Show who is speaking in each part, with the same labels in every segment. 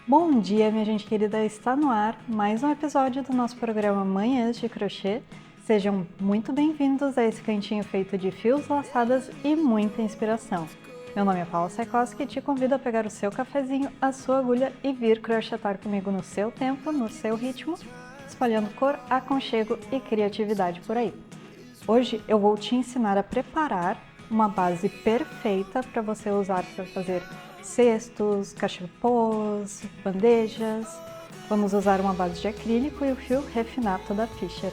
Speaker 1: Bom dia, minha gente querida, está no ar mais um episódio do nosso programa Manhãs de Crochê. Sejam muito bem-vindos a esse cantinho feito de fios, laçadas e muita inspiração. Meu nome é Paula Saikoski e te convido a pegar o seu cafezinho, a sua agulha e vir crochetar comigo no seu tempo, no seu ritmo, espalhando cor, aconchego e criatividade por aí. Hoje eu vou te ensinar a preparar uma base perfeita para você usar para fazer cestos, cachepôs, bandejas. Vamos usar uma base de acrílico e o fio refinato da Fisher.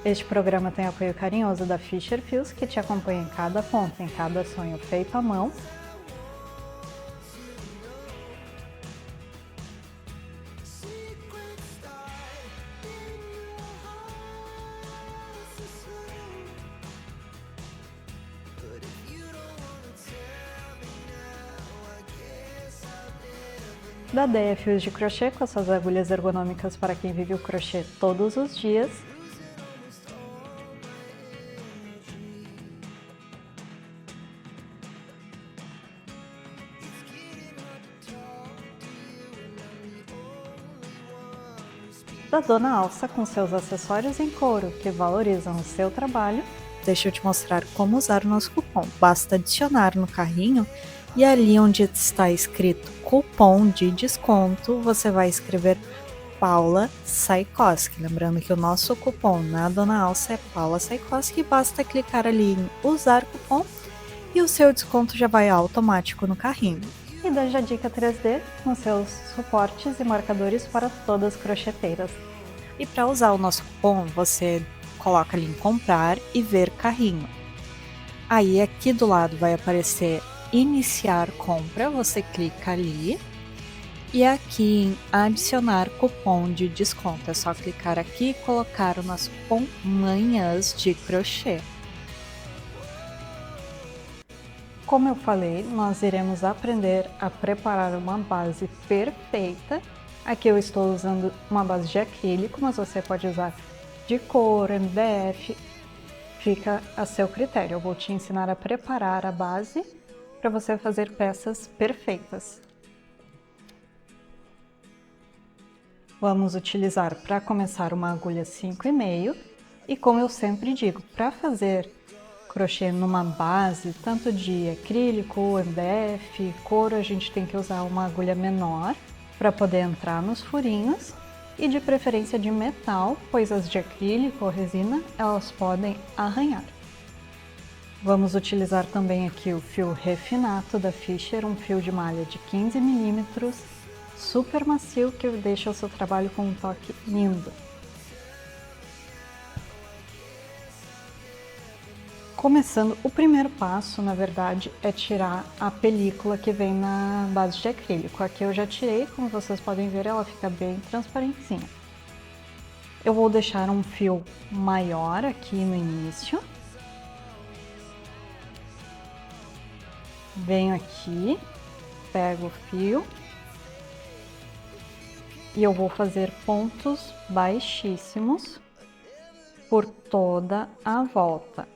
Speaker 1: Este programa tem apoio carinhoso da Fisher Fios, que te acompanha em cada ponto, em cada sonho feito à mão. Da Deia Fios de Crochê, com as suas agulhas ergonômicas para quem vive o crochê todos os dias. Da Dona Alça, com seus acessórios em couro que valorizam o seu trabalho. Deixa eu te mostrar como usar o nosso cupom. Basta adicionar no carrinho e ali onde está escrito cupom de desconto, você vai escrever Paula Saikoski. Lembrando que o nosso cupom na Dona Alça é Paula Saikoski. Basta clicar ali em usar cupom e o seu desconto já vai automático no carrinho. E da Jadica 3D, com seus suportes e marcadores para todas as crocheteiras. E para usar o nosso cupom, você coloca ali em comprar e ver carrinho. Aí aqui do lado vai aparecer iniciar compra, você clica ali. E aqui em adicionar cupom de desconto, é só clicar aqui e colocar o nosso cupom Manhãs de Crochê. Como eu falei, nós iremos aprender a preparar uma base perfeita. Aqui eu estou usando uma base de acrílico, mas você pode usar de couro, MDF, fica a seu critério. Eu vou te ensinar a preparar a base para você fazer peças perfeitas. Vamos utilizar para começar uma agulha 5,5 e como eu sempre digo, para fazer crochê numa base, tanto de acrílico, MDF, couro, a gente tem que usar uma agulha menor para poder entrar nos furinhos e de preferência de metal, pois as de acrílico ou resina, elas podem arranhar. Vamos utilizar também aqui o fio refinato da Fisher, um fio de malha de 15 mm, super macio, que deixa o seu trabalho com um toque lindo. Começando, o primeiro passo, na verdade, é tirar a película que vem na base de acrílico. Aqui eu já tirei, como vocês podem ver, ela fica bem transparentinha. Eu vou deixar um fio maior aqui no início. Venho aqui, pego o fio e eu vou fazer pontos baixíssimos por toda a volta.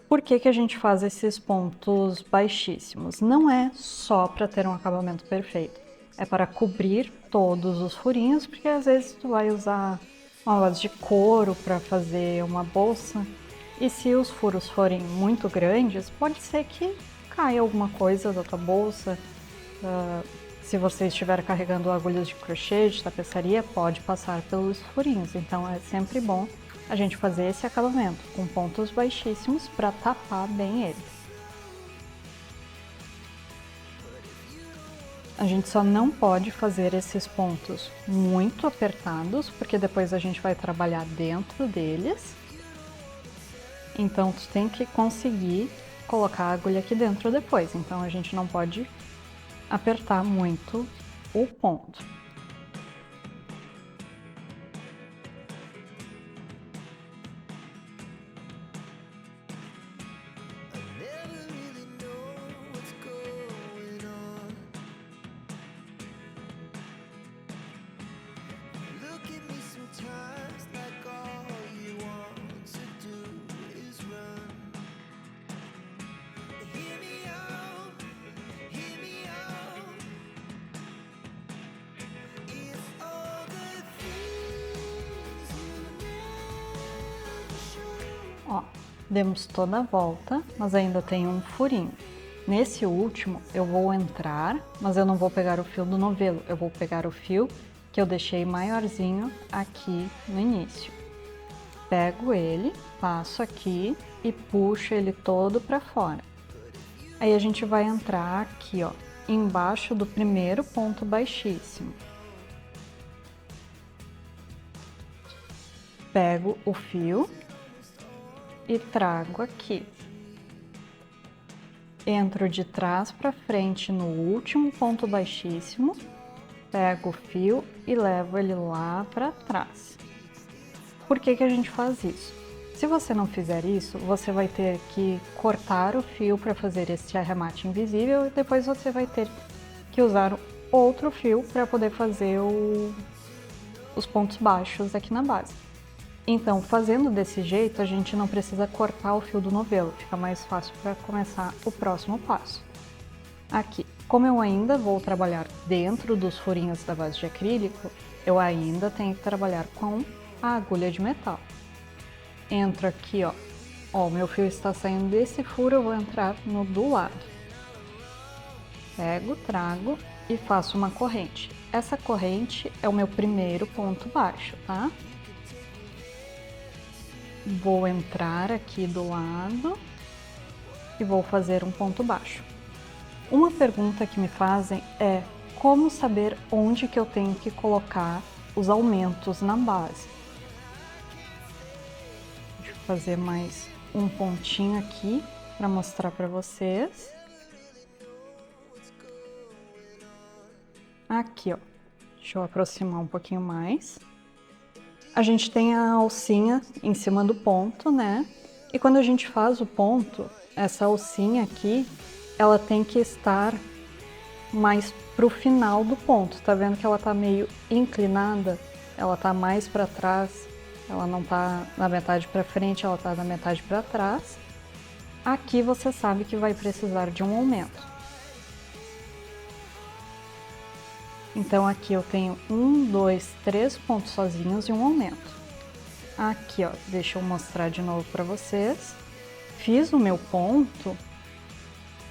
Speaker 1: Por que que a gente faz esses pontos baixíssimos? Não é só para ter um acabamento perfeito, é para cobrir todos os furinhos, porque às vezes tu vai usar uma base de couro para fazer uma bolsa, e se os furos forem muito grandes, pode ser que caia alguma coisa da tua bolsa. Se você estiver carregando agulhas de crochê, de tapeçaria, pode passar pelos furinhos, então é sempre bom a gente fazer esse acabamento com pontos baixíssimos para tapar bem ele. A gente só não pode fazer esses pontos muito apertados, porque depois a gente vai trabalhar dentro deles. Então tu tem que conseguir colocar a agulha aqui dentro depois, então a gente não pode apertar muito o ponto. Demos toda a volta, mas ainda tem um furinho. Nesse último eu vou entrar, mas eu não vou pegar o fio do novelo, eu vou pegar o fio que eu deixei maiorzinho aqui no início. Pego ele, passo aqui e puxo ele todo para fora. Aí a gente vai entrar aqui, ó, embaixo do primeiro ponto baixíssimo. Pego o fio e trago aqui. Entro de trás para frente no último ponto baixíssimo, pego o fio e levo ele lá para trás. Por que que a gente faz isso? Se você não fizer isso, você vai ter que cortar o fio para fazer esse arremate invisível e depois você vai ter que usar outro fio para poder fazer os pontos baixos aqui na base. Então, fazendo desse jeito, a gente não precisa cortar o fio do novelo, fica mais fácil para começar o próximo passo. Aqui, como eu ainda vou trabalhar dentro dos furinhos da base de acrílico, eu ainda tenho que trabalhar com a agulha de metal. Entro aqui, ó, o meu fio está saindo desse furo, eu vou entrar no do lado. Pego, trago e faço uma corrente. Essa corrente é o meu primeiro ponto baixo, tá? Vou entrar aqui do lado e vou fazer um ponto baixo. Uma pergunta que me fazem é como saber onde que eu tenho que colocar os aumentos na base. Deixa eu fazer mais um pontinho aqui para mostrar para vocês. Aqui, ó. Deixa eu aproximar um pouquinho mais. A gente tem a alcinha em cima do ponto, né? E quando a gente faz o ponto, essa alcinha aqui, ela tem que estar mais pro final do ponto. Tá vendo que ela tá meio inclinada? Ela tá mais para trás, ela não tá na metade para frente, ela tá na metade para trás. Aqui você sabe que vai precisar de um aumento. Então aqui eu tenho 1, 2, 3 pontos sozinhos e um aumento. Aqui, ó, deixa eu mostrar de novo para vocês. Fiz o meu ponto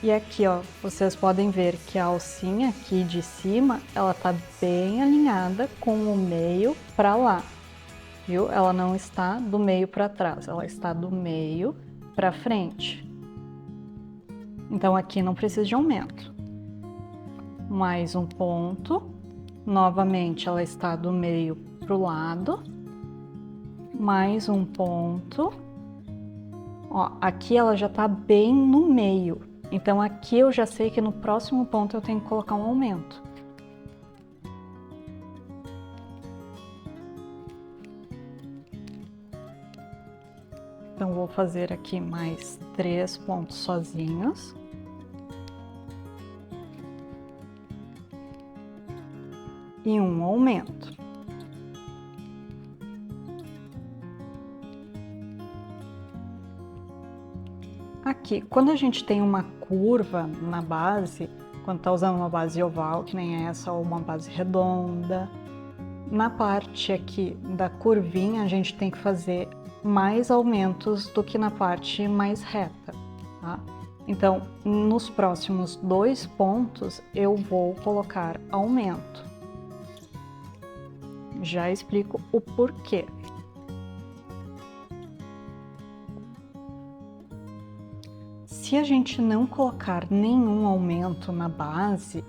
Speaker 1: e aqui, ó, vocês podem ver que a alcinha aqui de cima, ela tá bem alinhada com o meio para lá, viu? Ela não está do meio para trás, ela está do meio para frente. Então aqui não precisa de aumento. Mais um ponto. Novamente, ela está do meio para o lado. Mais um ponto. Ó, aqui ela já está bem no meio. Então, aqui eu já sei que no próximo ponto eu tenho que colocar um aumento. Então, vou fazer aqui mais 3 pontos sozinhos. E um aumento. Aqui, quando a gente tem uma curva na base, quando tá usando uma base oval, que nem essa, ou uma base redonda, na parte aqui da curvinha a gente tem que fazer mais aumentos do que na parte mais reta, tá? Então, nos próximos 2 pontos eu vou colocar aumento. Já explico o porquê. Se a gente não colocar nenhum aumento na base,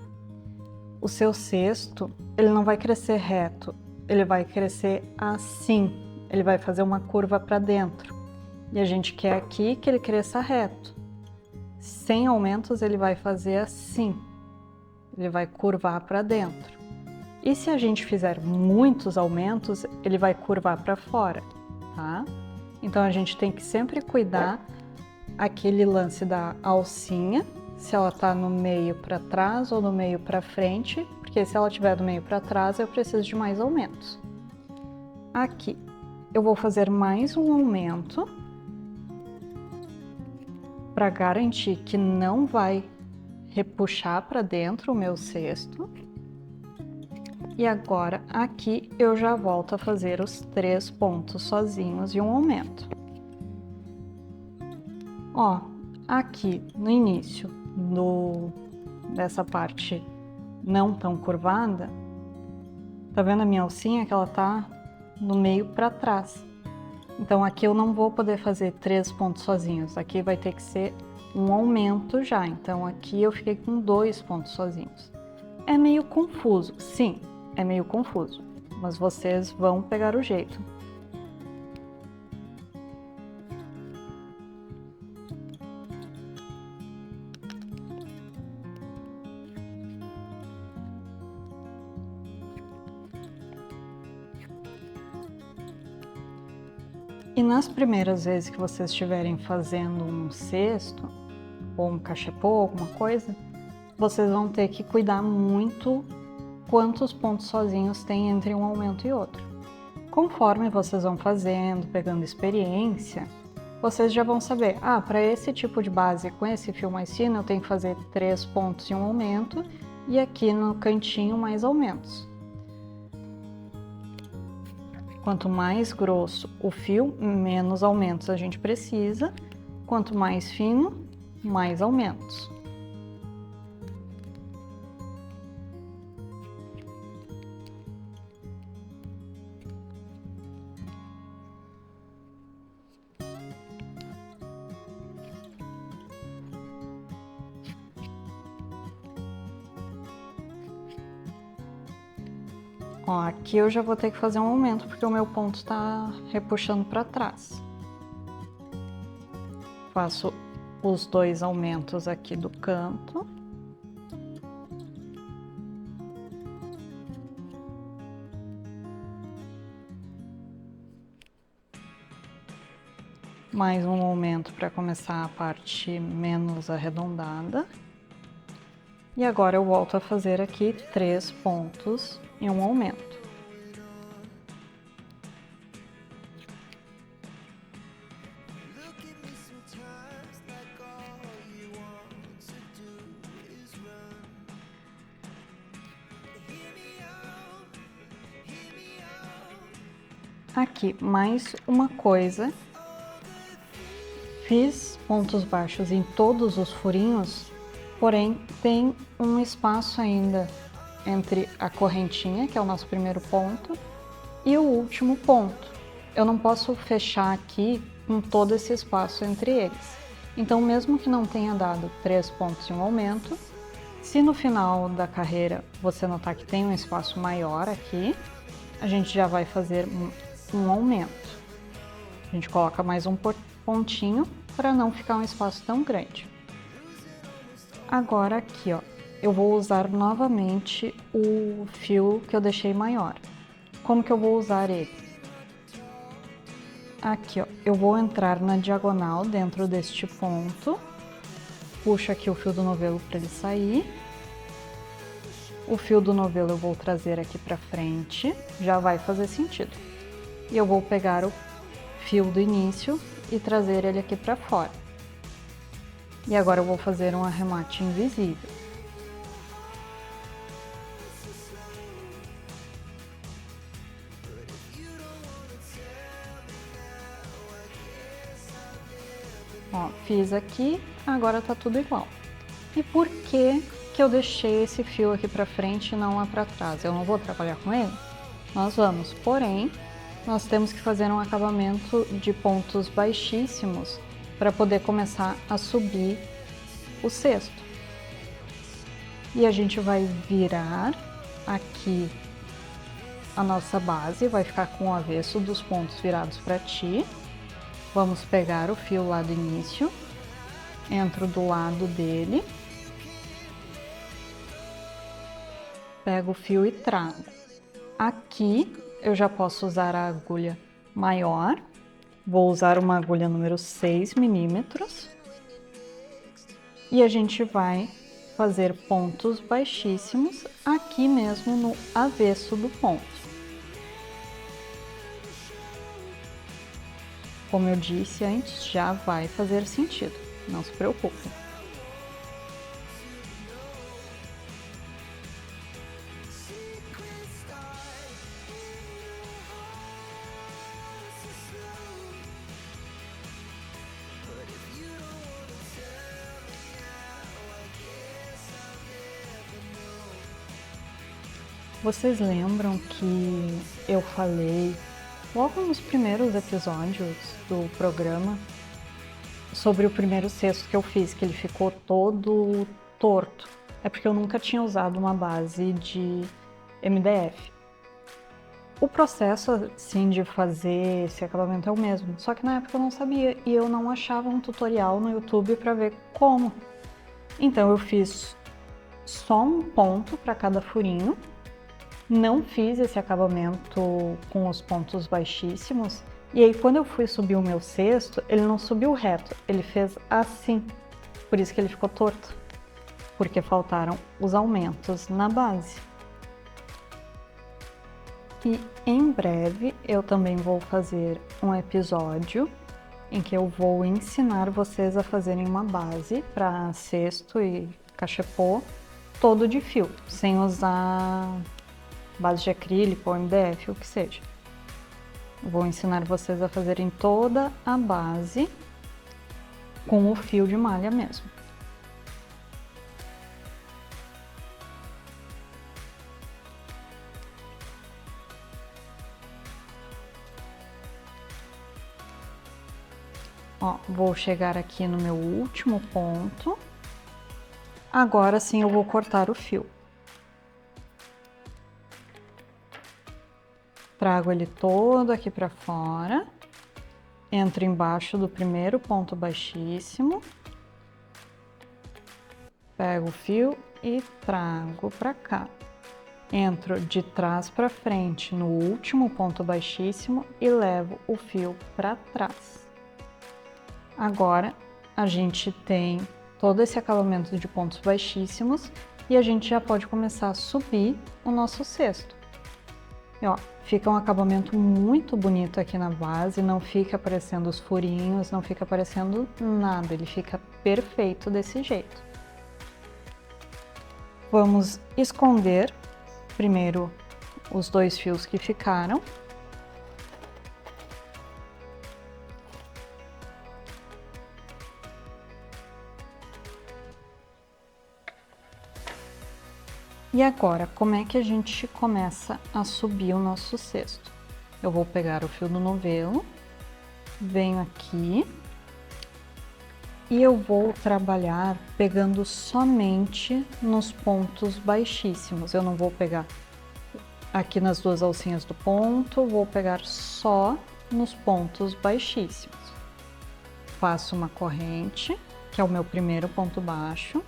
Speaker 1: o seu cesto, ele não vai crescer reto, ele vai crescer assim, ele vai fazer uma curva para dentro. E a gente quer aqui que ele cresça reto. Sem aumentos, ele vai fazer assim, ele vai curvar para dentro. E se a gente fizer muitos aumentos, ele vai curvar para fora, tá? Então a gente tem que sempre cuidar aquele lance da alcinha, se ela tá no meio para trás ou no meio para frente, porque se ela tiver do meio para trás, eu preciso de mais aumentos. Aqui, eu vou fazer mais um aumento para garantir que não vai repuxar para dentro o meu cesto. E agora, aqui, eu já volto a fazer os 3 pontos sozinhos e um aumento. Ó, aqui no início dessa parte não tão curvada, tá vendo a minha alcinha que ela tá no meio para trás? Então aqui eu não vou poder fazer 3 pontos sozinhos, aqui vai ter que ser um aumento já, então aqui eu fiquei com 2 pontos sozinhos. É meio confuso, sim, é meio confuso, mas vocês vão pegar o jeito. E nas primeiras vezes que vocês estiverem fazendo um cesto, ou um cachepô, alguma coisa, vocês vão ter que cuidar muito quantos pontos sozinhos tem entre um aumento e outro. Conforme vocês vão fazendo, pegando experiência, vocês já vão saber, para esse tipo de base com esse fio mais fino eu tenho que fazer 3 pontos e um aumento, e aqui no cantinho mais aumentos. Quanto mais grosso o fio, menos aumentos a gente precisa. Quanto mais fino, mais aumentos. Ó, aqui eu já vou ter que fazer um aumento, porque o meu ponto está repuxando para trás. Faço os 2 aumentos aqui do canto. Mais um aumento para começar a parte menos arredondada. E agora eu volto a fazer aqui 3 pontos e um aumento. Aqui, mais uma coisa. Fiz pontos baixos em todos os furinhos, porém tem um espaço ainda entre a correntinha, que é o nosso primeiro ponto, e o último ponto. Eu não posso fechar aqui com todo esse espaço entre eles. Então, mesmo que não tenha dado 3 pontos e um aumento, se no final da carreira você notar que tem um espaço maior aqui, a gente já vai fazer um aumento. A gente coloca mais um pontinho para não ficar um espaço tão grande. Agora aqui, ó, eu vou usar novamente o fio que eu deixei maior. Como que eu vou usar ele? Aqui, ó, eu vou entrar na diagonal dentro deste ponto, puxo aqui o fio do novelo para ele sair. O fio do novelo eu vou trazer aqui para frente, já vai fazer sentido. E eu vou pegar o fio do início e trazer ele aqui para fora. E agora eu vou fazer um arremate invisível. Ó, fiz aqui, agora tá tudo igual. E por que que eu deixei esse fio aqui para frente e não lá para trás? Eu não vou trabalhar com ele? Nós vamos, porém, nós temos que fazer um acabamento de pontos baixíssimos para poder começar a subir o cesto. E a gente vai virar aqui a nossa base, vai ficar com o avesso dos pontos virados para ti. Vamos pegar o fio lá do início, entro do lado dele, pego o fio e trago. Aqui eu já posso usar a agulha maior, vou usar uma agulha número 6 milímetros e a gente vai fazer pontos baixíssimos aqui mesmo no avesso do ponto. Como eu disse antes, já vai fazer sentido, não se preocupe. Vocês lembram que eu falei logo nos primeiros episódios do programa sobre o primeiro cesto que eu fiz, que ele ficou todo torto? É porque eu nunca tinha usado uma base de MDF. O processo, assim, de fazer esse acabamento é o mesmo, só que na época eu não sabia e eu não achava um tutorial no YouTube para ver como. Então eu fiz só um ponto para cada furinho, não fiz esse acabamento com os pontos baixíssimos, e aí quando eu fui subir o meu cesto, ele não subiu reto, ele fez assim, por isso que ele ficou torto, porque faltaram os aumentos na base. E em breve eu também vou fazer um episódio em que eu vou ensinar vocês a fazerem uma base para cesto e cachepô todo de fio, sem usar base de acrílico ou MDF, o que seja. Vou ensinar vocês a fazerem toda a base com o fio de malha mesmo. Ó, vou chegar aqui no meu último ponto. Agora sim eu vou cortar o fio. Trago ele todo aqui para fora. Entro embaixo do primeiro ponto baixíssimo. Pego o fio e trago para cá. Entro de trás para frente no último ponto baixíssimo e levo o fio para trás. Agora a gente tem todo esse acabamento de pontos baixíssimos e a gente já pode começar a subir o nosso cesto. E ó, fica um acabamento muito bonito aqui na base, não fica aparecendo os furinhos, não fica aparecendo nada, ele fica perfeito desse jeito. Vamos esconder primeiro os dois fios que ficaram. E agora, como é que a gente começa a subir o nosso cesto? Eu vou pegar o fio do novelo, venho aqui e eu vou trabalhar pegando somente nos pontos baixíssimos. Eu não vou pegar aqui nas duas alcinhas do ponto, vou pegar só nos pontos baixíssimos. Faço uma corrente, que é o meu primeiro ponto baixo,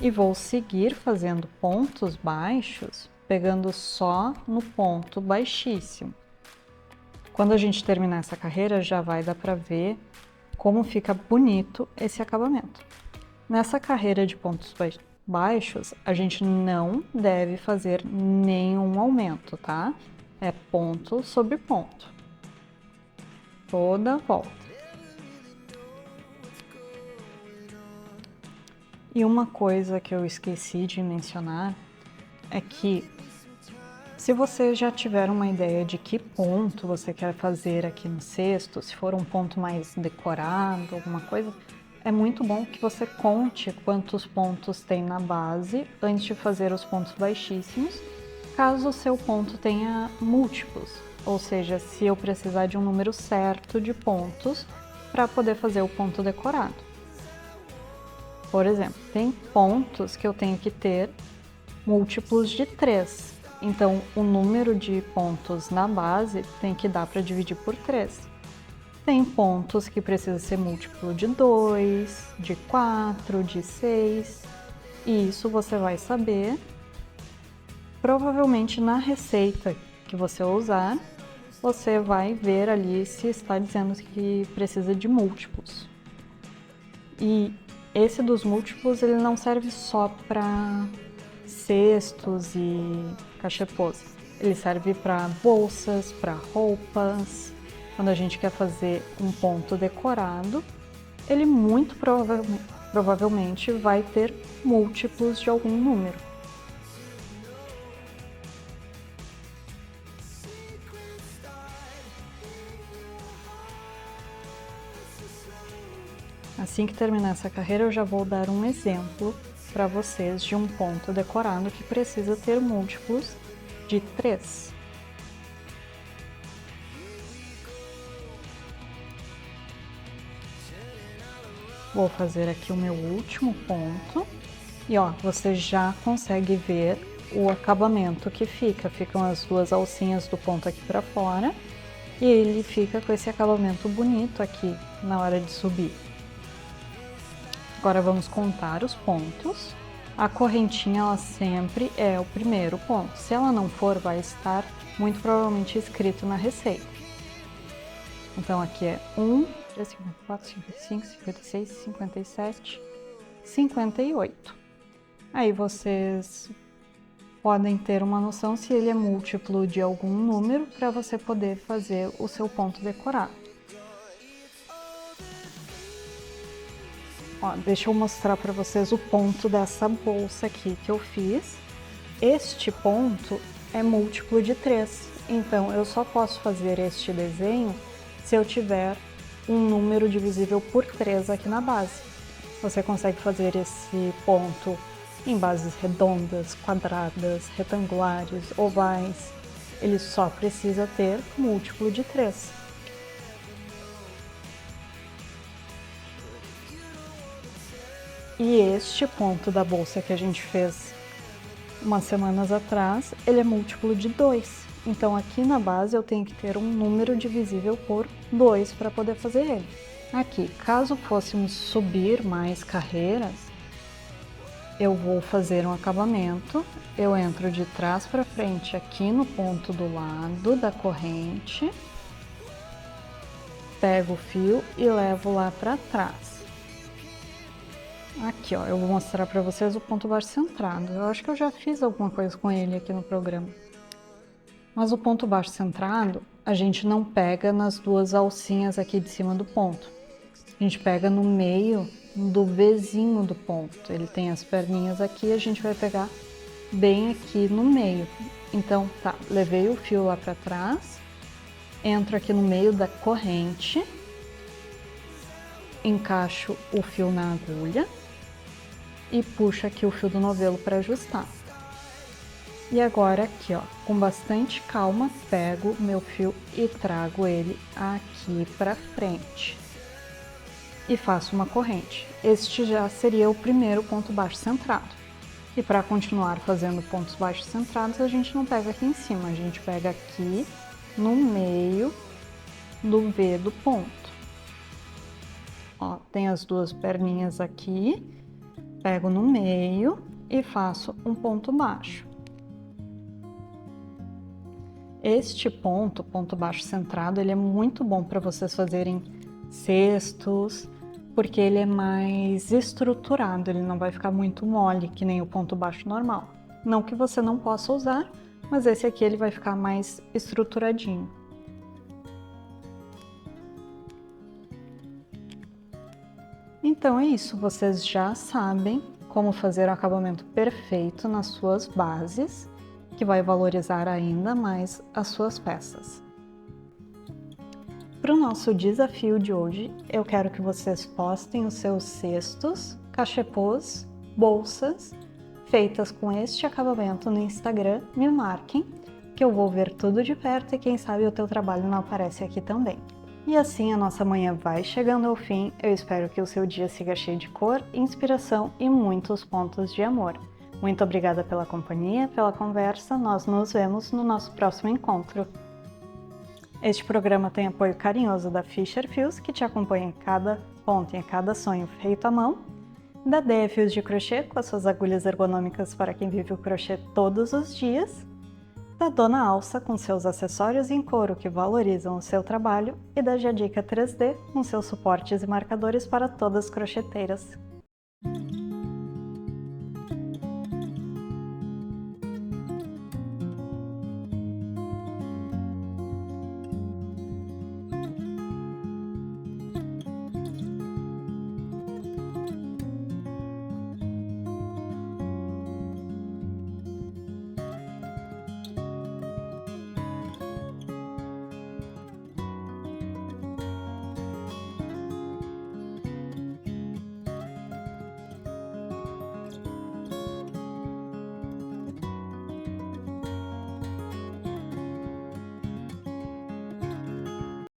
Speaker 1: e vou seguir fazendo pontos baixos, pegando só no ponto baixíssimo. Quando a gente terminar essa carreira, já vai dar para ver como fica bonito esse acabamento. Nessa carreira de pontos baixos, a gente não deve fazer nenhum aumento, tá? É ponto sobre ponto, toda a volta. E uma coisa que eu esqueci de mencionar é que se você já tiver uma ideia de que ponto você quer fazer aqui no cesto, se for um ponto mais decorado, alguma coisa, é muito bom que você conte quantos pontos tem na base antes de fazer os pontos baixíssimos, caso o seu ponto tenha múltiplos, ou seja, se eu precisar de um número certo de pontos para poder fazer o ponto decorado. Por exemplo, tem pontos que eu tenho que ter múltiplos de 3. Então, o número de pontos na base tem que dar para dividir por 3. Tem pontos que precisa ser múltiplo de 2, de 4, de 6. E isso você vai saber provavelmente na receita que você usar. Você vai ver ali se está dizendo que precisa de múltiplos. E esse dos múltiplos, ele não serve só para cestos e cachepôs. Ele serve para bolsas, para roupas. Quando a gente quer fazer um ponto decorado, ele muito provavelmente vai ter múltiplos de algum número. Assim que terminar essa carreira, eu já vou dar um exemplo para vocês de um ponto decorado que precisa ter múltiplos de 3. Vou fazer aqui o meu último ponto e ó, você já consegue ver o acabamento que fica. Ficam as duas alcinhas do ponto aqui para fora e ele fica com esse acabamento bonito aqui na hora de subir. Agora vamos contar os pontos. A correntinha ela sempre é o primeiro ponto. Se ela não for, vai estar muito provavelmente escrito na receita. Então aqui é 1, 3, 54, 55, 56, 57, 58. Aí vocês podem ter uma noção se ele é múltiplo de algum número para você poder fazer o seu ponto decorado. Ó, deixa eu mostrar para vocês o ponto dessa bolsa aqui que eu fiz. Este ponto é múltiplo de 3, então eu só posso fazer este desenho se eu tiver um número divisível por 3 aqui na base. Você consegue fazer esse ponto em bases redondas, quadradas, retangulares, ovais. Ele só precisa ter múltiplo de 3. E este ponto da bolsa que a gente fez umas semanas atrás, ele é múltiplo de 2. Então aqui na base eu tenho que ter um número divisível por 2 para poder fazer ele. Aqui, caso fôssemos subir mais carreiras, eu vou fazer um acabamento, eu entro de trás para frente aqui no ponto do lado da corrente, pego o fio e levo lá para trás. Aqui ó, eu vou mostrar para vocês o ponto baixo centrado. Eu acho que eu já fiz alguma coisa com ele aqui no programa. Mas o ponto baixo centrado, a gente não pega nas duas alcinhas aqui de cima do ponto. A gente pega no meio do Vzinho do ponto. Ele tem as perninhas aqui, a gente vai pegar bem aqui no meio. Então, tá, levei o fio lá para trás, entro aqui no meio da corrente, encaixo o fio na agulha e puxo aqui o fio do novelo para ajustar. E agora aqui, ó, com bastante calma, pego meu fio e trago ele aqui para frente. E faço uma corrente. Este já seria o primeiro ponto baixo centrado. E para continuar fazendo pontos baixos centrados, a gente não pega aqui em cima, a gente pega aqui no meio do V do ponto. Ó, tem as duas perninhas aqui, pego no meio e faço um ponto baixo. Este ponto, ponto baixo centrado, ele é muito bom para vocês fazerem cestos, porque ele é mais estruturado, ele não vai ficar muito mole, que nem o ponto baixo normal. Não que você não possa usar, mas esse aqui ele vai ficar mais estruturadinho. Então é isso, vocês já sabem como fazer o acabamento perfeito nas suas bases, que vai valorizar ainda mais as suas peças. Para o nosso desafio de hoje, eu quero que vocês postem os seus cestos, cachepôs, bolsas, feitas com este acabamento no Instagram, me marquem, que eu vou ver tudo de perto e quem sabe o teu trabalho não aparece aqui também. E assim a nossa manhã vai chegando ao fim, eu espero que o seu dia siga cheio de cor, inspiração e muitos pontos de amor. Muito obrigada pela companhia, pela conversa, nós nos vemos no nosso próximo encontro. Este programa tem apoio carinhoso da Fischer Fios, que te acompanha em cada ponto e em cada sonho feito à mão, da Deia Fios de Crochê, com as suas agulhas ergonômicas para quem vive o crochê todos os dias, da Dona Alça, com seus acessórios em couro que valorizam o seu trabalho, e da Jadica 3D, com seus suportes e marcadores para todas as crocheteiras.